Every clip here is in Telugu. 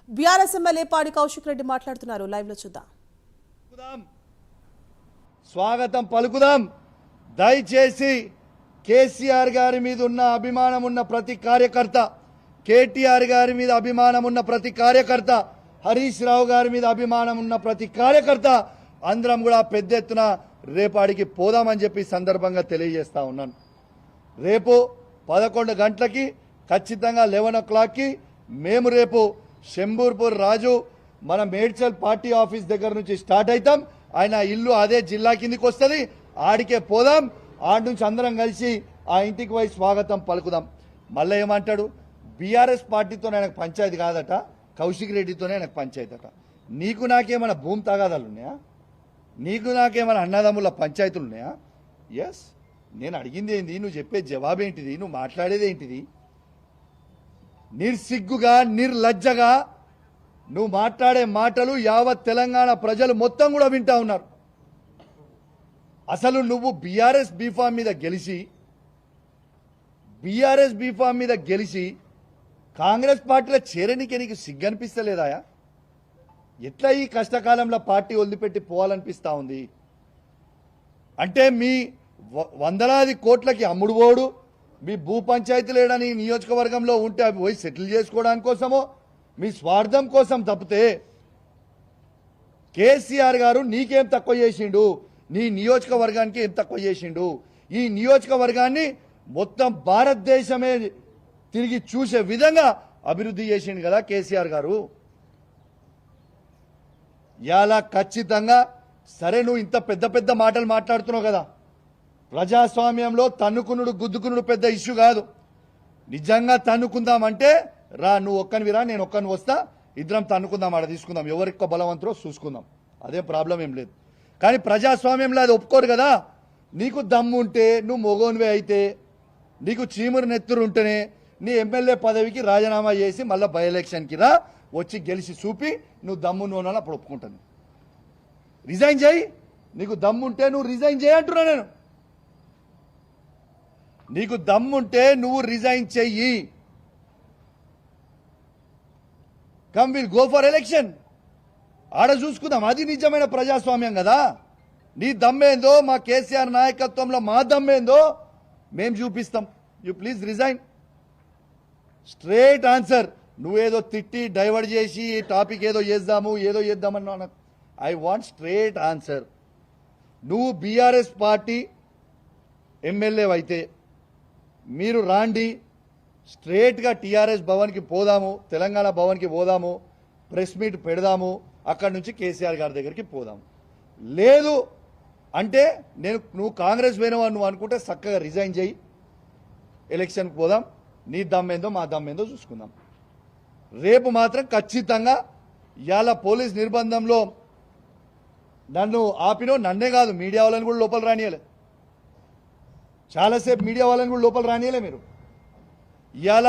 బీఆర్ఎస్ ఎమ్మెల్యే పాడి కౌశిక్ రెడ్డి మాట్లాడుతున్నారు. లైవ్ లో చూద్దాం. స్వాగతం పలుకుదాం. దయచేసి కేసీఆర్ గారి మీద ఉన్న అభిమానం ఉన్న ప్రతి కార్యకర్త, కేటీఆర్ గారి మీద అభిమానం ఉన్న ప్రతి కార్యకర్త, హరీష్ రావు గారి మీద అభిమానం ఉన్న ప్రతి కార్యకర్త అందరం కూడా పెద్ద ఎత్తున రేపాడికి పోదామని చెప్పి సందర్భంగా తెలియజేస్తా ఉన్నాను. రేపు 11 గంటలకి ఖచ్చితంగా 11 o'clockకి మేము రేపు శంబూర్పూర్ రాజు మన మేడ్చల్ పార్టీ ఆఫీస్ దగ్గర నుంచి స్టార్ట్ అవుతాం. ఆయన ఇల్లు అదే జిల్లా కిందికి వస్తుంది. ఆడికే పోదాం. ఆడి నుంచి అందరం కలిసి ఆ ఇంటికి పోయి స్వాగతం పలుకుదాం. మళ్ళీ ఏమంటాడు, బీఆర్ఎస్ పార్టీతో ఆయనకు పంచాయతీ కాదట, కౌశిక్ రెడ్డితోనే ఆయనకు పంచాయతీ అట. నీకు నాకేమైనా భూమి తగాదాలు ఉన్నాయా? నీకు నాకేమైనా అన్నదమ్ముల పంచాయతీలు ఉన్నాయా? ఎస్, నేను అడిగింది ఏంది, నువ్వు చెప్పే జవాబేంటిది, నువ్వు మాట్లాడేది ఏంటిది? నిర్సిగ్గుగా నిర్లజ్జగా నువ్వు మాట్లాడే మాటలు యావత్ తెలంగాణ ప్రజలు మొత్తం కూడా వింటా ఉన్నారు. అసలు నువ్వు బీఆర్ఎస్ బీఫామ్ మీద గెలిచి కాంగ్రెస్ పార్టీలో చేరనికి నీకు సిగ్గనిపిస్తలేదాయా? ఎట్లా ఈ కష్టకాలంలో పార్టీ వదిలిపెట్టి పోవాలనిపిస్తా ఉంది? అంటే మీ వందలాది కోట్లకి అమ్ముడు పోడు, మీ భూ పంచాయతీలు ఏడని నియోజకవర్గంలో ఉంటే అవి పోయి సెటిల్ చేసుకోవడానికి కోసమో మీ స్వార్థం కోసం తప్పితే కేసీఆర్ గారు నీకేం తక్కువ చేసిండు, నీ నియోజకవర్గానికి ఏం తక్కువ చేసిండు? ఈ నియోజకవర్గాన్ని మొత్తం భారతదేశమే తిరిగి చూసే విధంగా అభివృద్ధి చేసిండు కదా కేసీఆర్ గారు. ఇలా ఖచ్చితంగా సరే, నువ్వు ఇంత పెద్ద పెద్ద మాటలు మాట్లాడుతున్నావు కదా, ప్రజాస్వామ్యంలో తన్నుకునుడు గుద్దుకునుడు పెద్ద ఇష్యూ కాదు. నిజంగా తన్నుకుందామంటే రా, నువ్వు ఒక్కనివిరా, నేను ఒక్కని వస్తా, ఇద్దరం తన్నుకుందాం, ఆడ తీసుకుందాం, ఎవరికో బలవంతులో చూసుకుందాం, అదే ప్రాబ్లం ఏం లేదు. కానీ ప్రజాస్వామ్యంలో అది ఒప్పుకోరు కదా. నీకు దమ్ము ఉంటే, నువ్వు మొగోనివే అయితే, నీకు చీమురు నెత్తురు ఉంటేనే నీ ఎమ్మెల్యే పదవికి రాజీనామా చేసి మళ్ళీ బై ఎలక్షన్కి రా, వచ్చి గెలిచి చూపి నువ్వు దమ్ము నువ్వు అప్పుడు ఒప్పుకుంటాను. రిజైన్ చేయి, నీకు దమ్ముంటే నువ్వు రిజైన్ చేయి అంటున్నా నేను. నీకు దమ్ముంటే నువ్వు రిజైన్ చెయ్యి. Come will go for election, ఆడ చూసుకుందాం. అది నిజమైన ప్రజాస్వామ్యం కదా. నీ దమ్మేందో, మా కేసీఆర్ నాయకత్వంలో మా దమ్మేందో మేము చూపిస్తాం. You please resign. Straight answer. నువ్వేదో తిట్టి డైవర్ట్ చేసి టాపిక్ ఏదో చేద్దామన్నా, ఐ వాంట్ స్ట్రేట్ ఆన్సర్. నువ్వు బీఆర్ఎస్ పార్టీ ఎమ్మెల్యే అయితే మీరు రాండి, స్ట్రేట్గా టీఆర్ఎస్ భవన్కి పోదాము, తెలంగాణ భవన్కి పోదాము, ప్రెస్ మీట్ పెడదాము, అక్కడి నుంచి కేసీఆర్ గారి దగ్గరికి పోదాము. లేదు అంటే నువ్వు కాంగ్రెస్ పోయినావు నువ్వు అనుకుంటే చక్కగా రిజైన్ చేయి, ఎలక్షన్కి పోదాం, నీ దమ్మేందో మా దమ్మేందో చూసుకుందాం. రేపు మాత్రం ఖచ్చితంగా ఇవాళ పోలీస్ నిర్బంధంలో నన్ను ఆపినో, నన్నే కాదు మీడియా వాళ్ళని కూడా లోపల రానియలే, చాలాసేపు మీడియా వాళ్ళని కూడా లోపల రానియలే మీరు. ఇవాళ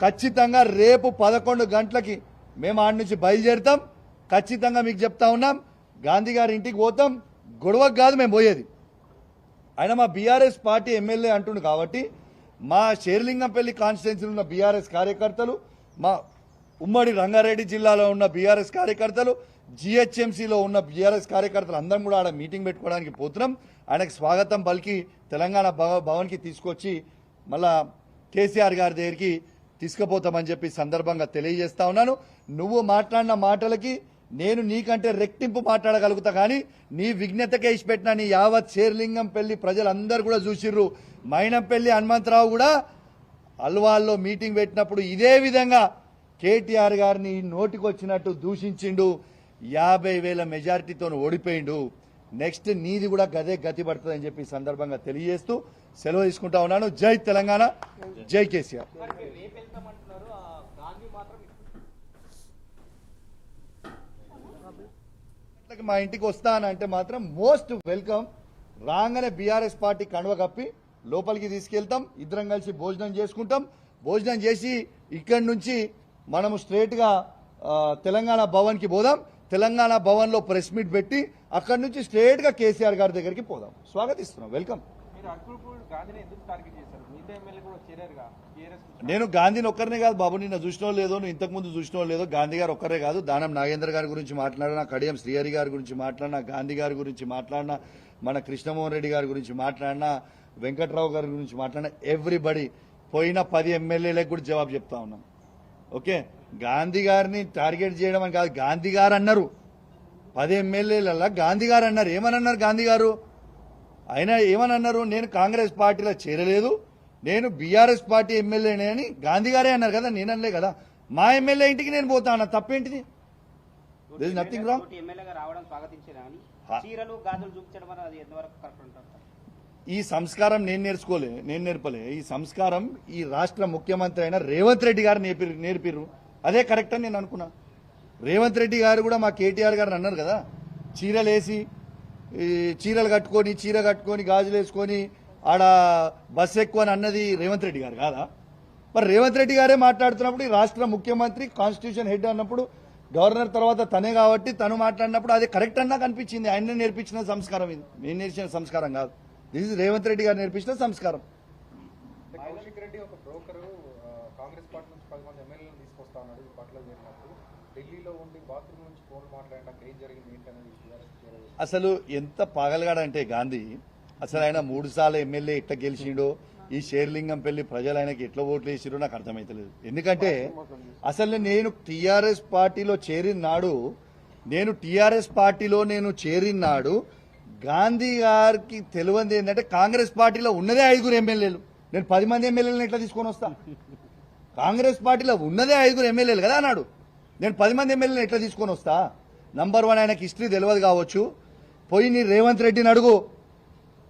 ఖచ్చితంగా రేపు 11 గంటలకి మేము ఆడి నుంచి బయలుదేరుతాం. ఖచ్చితంగా మీకు చెప్తా ఉన్నాం, గాంధీ గారి ఇంటికి పోతాం. గొడవకు కాదు మేము పోయేది. ఆయన మా బీఆర్ఎస్ పార్టీ ఎమ్మెల్యే అంటుండు కాబట్టి మా షేర్లింగంపల్లి కాన్స్టిట్యున్సీలో ఉన్న బీఆర్ఎస్ కార్యకర్తలు, మా ఉమ్మడి రంగారెడ్డి జిల్లాలో ఉన్న బీఆర్ఎస్ కార్యకర్తలు, జిహెచ్ఎంసీలో ఉన్న బీఆర్ఎస్ కార్యకర్తలు అందరం కూడా ఆడ మీటింగ్ పెట్టుకోవడానికి పోతున్నాం. ఆయనకు స్వాగతం పలికి తెలంగాణ భవన్కి తీసుకొచ్చి మళ్ళా కేసీఆర్ గారి దగ్గరికి తీసుకుపోతామని చెప్పి సందర్భంగా తెలియజేస్తా ఉన్నాను. నువ్వు మాట్లాడిన మాటలకి నేను నీకంటే రెట్టింపు మాట్లాడగలుగుతా, కానీ నీ విజ్ఞతకే ఇచ్చిపెట్టిన నీ యావత్ షేర్లింగంపల్లి ప్రజలందరూ కూడా చూసిర్రు. మైనంపల్లి హనుమంతరావు కూడా అల్వాల్లో మీటింగ్ పెట్టినప్పుడు ఇదే విధంగా కేటీఆర్ గారిని నోటికి వచ్చినట్టు దూషించిండు. 50,000 మెజారిటీతో ఓడిపోయిండు. నెక్స్ట్ నీది కూడా గదే గతి పడుతుందని చెప్పి సందర్భంగా తెలియజేస్తూ సెలవు తీసుకుంటా ఉన్నాను. జై తెలంగాణ, జై కేసీఆర్. మా ఇంటికి వస్తానంటే మాత్రం మోస్ట్ వెల్కమ్. రాగానే బీఆర్ఎస్ పార్టీ కండువ కప్పి లోపలికి తీసుకెళ్తాం, ఇద్దరం కలిసి భోజనం చేసుకుంటాం. భోజనం చేసి ఇక్కడి నుంచి మనము స్ట్రేట్గా తెలంగాణ భవన్కి పోదాం. తెలంగాణ భవన్లో ప్రెస్ మీట్ పెట్టి అక్కడి నుంచి స్ట్రేట్గా కేసీఆర్ గారి దగ్గరికి పోదాం. స్వాగతిస్తున్నాం, వెల్కమ్. మీరు అర్కూపూర్ గాంధీని ఎందుకు టార్గెట్ చేశారు? మిగతా ఎమ్మెల్యే కూడా చేరారుగా టీఆర్ఎస్ నేను గాంధీని ఒక్కరినే కాదు బాబు, నిన్న చూసినో లేదో, నువ్వు ఇంతకు ముందు చూసినో లేదో, గాంధీ గారు ఒక్కరే కాదు, దానం నాగేంద్ర గారి గురించి మాట్లాడినా, కడియం శ్రీహరి గారి గురించి మాట్లాడినా, గాంధీ గారి గురించి మాట్లాడినా, మన కృష్ణమోహన్ రెడ్డి గారి గురించి మాట్లాడినా, వెంకట్రావు గారి గురించి మాట్లాడినా, ఎవ్రీబడి పోయిన 10 ఎమ్మెల్యేలకు కూడా జవాబు చెప్తా ఉన్నాం. ఓకే, గాంధీ గారిని టార్గెట్ చేయడం అని కాదు, గాంధీ గారు అన్నారు 10 ఎమ్మెల్యేలలో గాంధీ గారు అన్నారు. ఏమని అన్నారు గాంధీ గారు? ఆయన ఏమని అన్నారు? నేను కాంగ్రెస్ పార్టీలో చేరలేదు, నేను బీఆర్ఎస్ పార్టీ ఎమ్మెల్యేనే అని గాంధీ గారే అన్నారు కదా, నేనలే కదా. మా ఎమ్మెల్యే ఇంటికి నేను పోతా అన్న, తప్పేంటిది? This is nothing wrong. ఎమ్మెల్యేగా రావడం స్వాగతించేదా అని చీరలు గాజులు చూపించడం అనేది అది ఎంతవరకు కరెక్ట్ అంటారు? ఈ సంస్కారం నేను నేర్పలే. ఈ సంస్కారం ఈ రాష్ట్ర ముఖ్యమంత్రి అయిన రేవంత్ రెడ్డి గారు నేర్పిర్రు. అదే కరెక్ట్ అని నేను అనుకున్నా. రేవంత్ రెడ్డి గారు కూడా మా కేటీఆర్ గారు అన్నారు కదా, చీరలేసి చీర కట్టుకొని గాజులు వేసుకొని ఆడ బస్ ఎక్కువ అని అన్నది రేవంత్ రెడ్డి గారు కాదా? మరి రేవంత్ రెడ్డి గారే మాట్లాడుతున్నప్పుడు, ఈ రాష్ట్ర ముఖ్యమంత్రి కాన్స్టిట్యూషన్ హెడ్ అన్నప్పుడు, గవర్నర్ తర్వాత తనే కాబట్టి తను మాట్లాడినప్పుడు అది కరెక్ట్ అన్నా కనిపించింది. ఆయనే నేర్పించిన సంస్కారం ఇది, నేను నేర్చిన సంస్కారం కాదు. దిస్ ఇస్ రేవంత్ రెడ్డి గారు నేర్పించిన సంస్కారం. కౌశిక్ రెడ్డి ఒక బ్రోకర్ కాంగ్రెస్ పార్టీ నుంచి 10 మంది ఎమ్మెల్యేలను తీసుకొస్తా ఉన్నాడు. ఈ పార్టీలో చేరినప్పుడు ఢిల్లీలో ఉండి బాత్రూమ్ నుంచి ఫోన్ మాట్లాడడానికి ఏం జరిగింది ఏంటనేది అసలు ఎంత పాగలగాడంటే గాంధీ, అసలు ఆయన 3 సార్లు ఎమ్మెల్యే ఎట్లా గెలిచిండో, ఈ షేర్లింగం పెళ్లి ప్రజలు ఆయనకి ఎట్లా ఓట్లు వేసిరో నాకు అర్థమైతలేదు. ఎందుకంటే అసలు నేను టీఆర్ఎస్ పార్టీలో చేరిన నాడు గాంధీ గారికి తెలియంది ఏంటంటే కాంగ్రెస్ పార్టీలో ఉన్నదే 5 ఎమ్మెల్యేలు, నేను 10 మంది ఎమ్మెల్యేలను ఎట్లా తీసుకొని వస్తా? కాంగ్రెస్ పార్టీలో ఉన్నదే 5 ఎమ్మెల్యేలు కదా అన్నాడు, నేను 10 మంది ఎమ్మెల్యేలను ఎట్లా తీసుకొని వస్తా? నంబర్ 1 ఆయనకి హిస్టరీ తెలియదు కావచ్చు. పోయి నీ రేవంత్ రెడ్డిని అడుగు,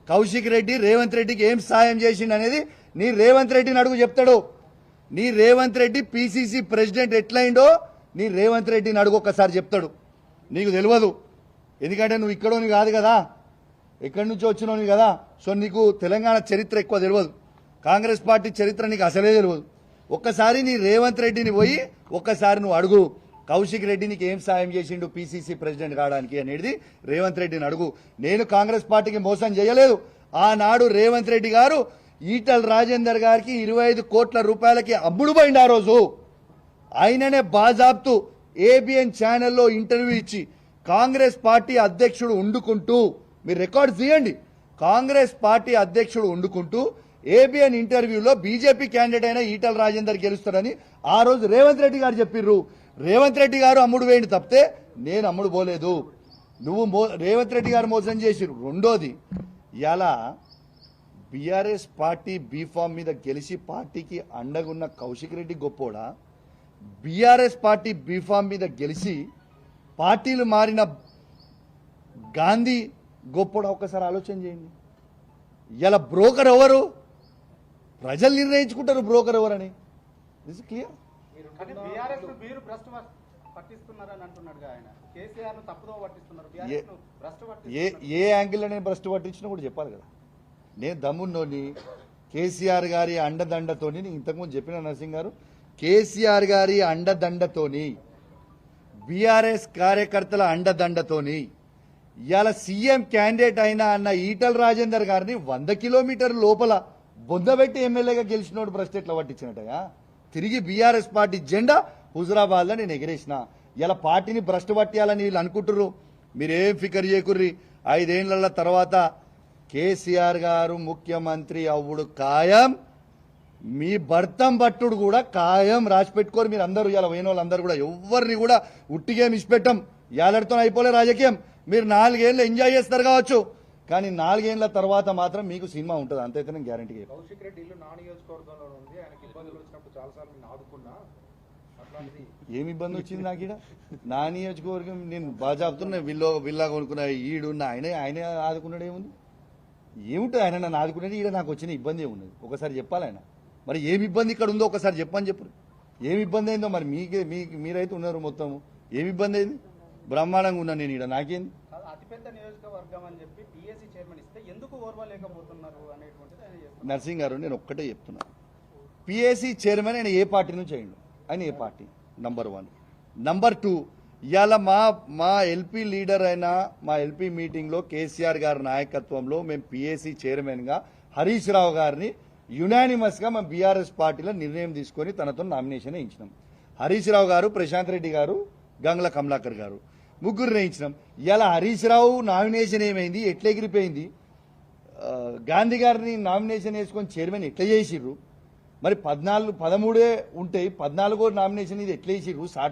కౌశిక్ రెడ్డి రేవంత్ రెడ్డికి ఏం సాయం చేసిండు అనేది నీ రేవంత్ రెడ్డిని అడుగు, చెప్తాడు. నీ రేవంత్ రెడ్డి పిసిసి ప్రెసిడెంట్ ఎట్లయిండో నీ రేవంత్ రెడ్డిని అడుగు, ఒక్కసారి చెప్తాడు. నీకు తెలియదు, ఎందుకంటే నువ్వు ఇక్కడోని కాదు కదా, ఎక్కడి నుంచో వచ్చినోని కదా. సో నీకు తెలంగాణ చరిత్ర ఎక్కువ తెలియదు, కాంగ్రెస్ పార్టీ చరిత్ర నీకు అసలే తెలియదు. ఒక్కసారి నీ రేవంత్ రెడ్డిని పోయి ఒక్కసారి నువ్వు అడుగు, కౌశిక్ రెడ్డి నీకు ఏం సాయం చేసిండు పిసిసి ప్రెసిడెంట్ కావడానికి అనేది రేవంత్ రెడ్డిని అడుగు. నేను కాంగ్రెస్ పార్టీకి మోసం చేయలేదు. ఆనాడు రేవంత్ రెడ్డి గారు ఈటల రాజేందర్ గారికి 25 కోట్ల రూపాయలకి అమ్ముడు పోయిండు. ఆ రోజు ఆయననే బాజాబ్తు ఏబిఎన్ ఛానల్లో ఇంటర్వ్యూ ఇచ్చి కాంగ్రెస్ పార్టీ అధ్యక్షుడు ఉండుకుంటూ, మీరు రికార్డ్స్ తీయండి, కాంగ్రెస్ పార్టీ అధ్యక్షుడు ఉండుకుంటూ ఏబిఎన్ ఇంటర్వ్యూలో బీజేపీ క్యాండిడేట్ అయిన ఈటల రాజేందర్ గెలుస్తాడని ఆ రోజు రేవంత్ రెడ్డి గారు చెప్పిర్రు. రేవంత్ రెడ్డి గారు అమ్ముడు వేయండి తప్పితే నేను అమ్ముడు పోలేదు. నువ్వు రేవంత్ రెడ్డి గారు మోసం చేసిరు. రెండోది, ఇలా బీఆర్ఎస్ పార్టీ బీఫామ్ మీద గెలిచి పార్టీకి అండగున్న కౌశిక్ రెడ్డి గొప్పోడా, బీఆర్ఎస్ పార్టీ బీఫామ్ మీద గెలిచి పార్టీలు మారిన గాంధీ గొప్పోడా? ఒక్కసారి ఆలోచన చేయండి. ఇలా బ్రోకర్ ఎవరు? ప్రజలు నిర్ణయించుకుంటారు బ్రోకర్ ఎవరని. This clear. బీఆర్ఎస్ మీరు భ్రష్టు పట్టిస్తున్నారని అంటున్నాడు ఆయన. కేసీఆర్ ను తప్పుదో పట్టిస్తున్నారు, బీఆర్ఎస్ ను భ్రష్టు పట్టిస్తున్నారు. ఏ యాంగిల్లో నేను భ్రష్టు పట్టించినా కూడా చెప్పాలి కదా. నేను దమ్మున్నోని కేసీఆర్ గారి అండదండతోని, నేను ఇంతకుముందు చెప్పిన నరసింగ్ గారు, కేసీఆర్ గారి అండదండతోని, బీఆర్ఎస్ కార్యకర్తల అండదండతోని ఇవాళ సీఎం క్యాండిడేట్ అయినా అన్న ఈటల రాజేందర్ గారిని 100 కిలోమీటర్ల లోపల బొందబెట్టి ఎమ్మెల్యేగా గెలిచినోడు భ్రష్టు ఎట్లా పట్టించినట్టయా? తిరిగి బీఆర్ఎస్ పార్టీ జెండా హుజురాబాద్ లో నేను ఎగిరేసిన. ఇలా పార్టీని భ్రష్టు పట్టియాలని వీళ్ళు అనుకుంటుర్రు. మీరేం ఫికర్ చేయకుర్రి. 5 ఏళ్ల తర్వాత కేసీఆర్ గారు ముఖ్యమంత్రి అవ్వుడు ఖాయం, మీ భర్తం పట్టుడు కూడా ఖాయం. రాసి పెట్టుకోరు మీరు అందరూ. ఇలా పోయిన వాళ్ళందరూ కూడా ఎవరిని కూడా ఉట్టిగేం ఇచ్చిపెట్టం. ఏళ్ళతో అయిపోలే రాజకీయం. మీరు 4 ఏళ్ళు ఎంజాయ్ చేస్తారు కావచ్చు, కానీ 4 ఏళ్ల తర్వాత మాత్రం మీకు సినిమా ఉంటుంది. అంతైతే నేను గ్యారంటీ. కౌశిక్ రెడ్డి ఇల్లు నా నియోజకవర్గంలో ఉంది. ఆయనకి ఇబ్బందులు వచ్చినప్పుడు చాలాసార్లు నేను ఆదుకున్నా. అట్లాంటిది ఏమి ఇబ్బంది వచ్చింది నాకు ఈడ? నా నియోజకవర్గం నేను బాగా చెప్తున్నా. విల్లా కొనుక్కున్న ఈడున్న ఆయన ఆదుకున్నాడు. ఏముంది? ఏముంటుంది ఆయన నన్ను ఆదుకునేది? ఈడ నాకు వచ్చిన ఇబ్బంది ఏమున్నది? ఒకసారి చెప్పాలి ఆయన. మరి ఏమి ఇబ్బంది ఇక్కడ ఉందో ఒకసారి చెప్పని చెప్పు. ఏమి ఇబ్బంది అయిందో మరి మీరైతే ఉన్నారు మొత్తము. ఏమి ఇబ్బంది అయింది? బ్రహ్మాండంగా ఉన్నా నేను ఈడ. నాకేంది? అతిపెద్ద నియోజకవర్గం అని చెప్పి పిఎస్సీ చైర్మన్ ఇస్తే ఎందుకు ఓర్వలేకపోతున్నారు అనేటువంటిది ఆయన చేస్తున్నారు. నర్సింగ్ గారు, నేను ఒక్కటే చెప్తున్నా, పిఎస్సీ చైర్మన్ ఆయన ఏ పార్టీ నుంచి అయ్యిండు? ఆయన ఏ పార్టీ? నంబర్ 1. నంబర్ 2, ఇవాళ మా ఎల్పీ లీడర్ అయిన మా ఎల్పీ మీటింగ్లో కేసీఆర్ గారి నాయకత్వంలో మేము పిఎస్సీ చైర్మన్గా హరీష్ రావు గారిని యునానిమస్గా మా బీఆర్ఎస్ పార్టీలో నిర్ణయం తీసుకొని తనతో నామినేషన్ వేయించినాం. హరీష్ రావు గారు, ప్రశాంత్ రెడ్డి గారు, గంగ్ల కమలాకర్ గారు ముగ్గురు వేయించినాం. ఇలా హరీష్ రావు నామినేషన్ ఏమైంది, ఎట్లా ఎగిరిపోయింది, గాంధీ గారిని నామినేషన్ వేసుకొని చైర్మన్ ఎట్లా చేసిర్రు, మరి 13 ఉంటాయి, 14 నామినేషన్ ఇది ఎట్లా వేసిర్రు.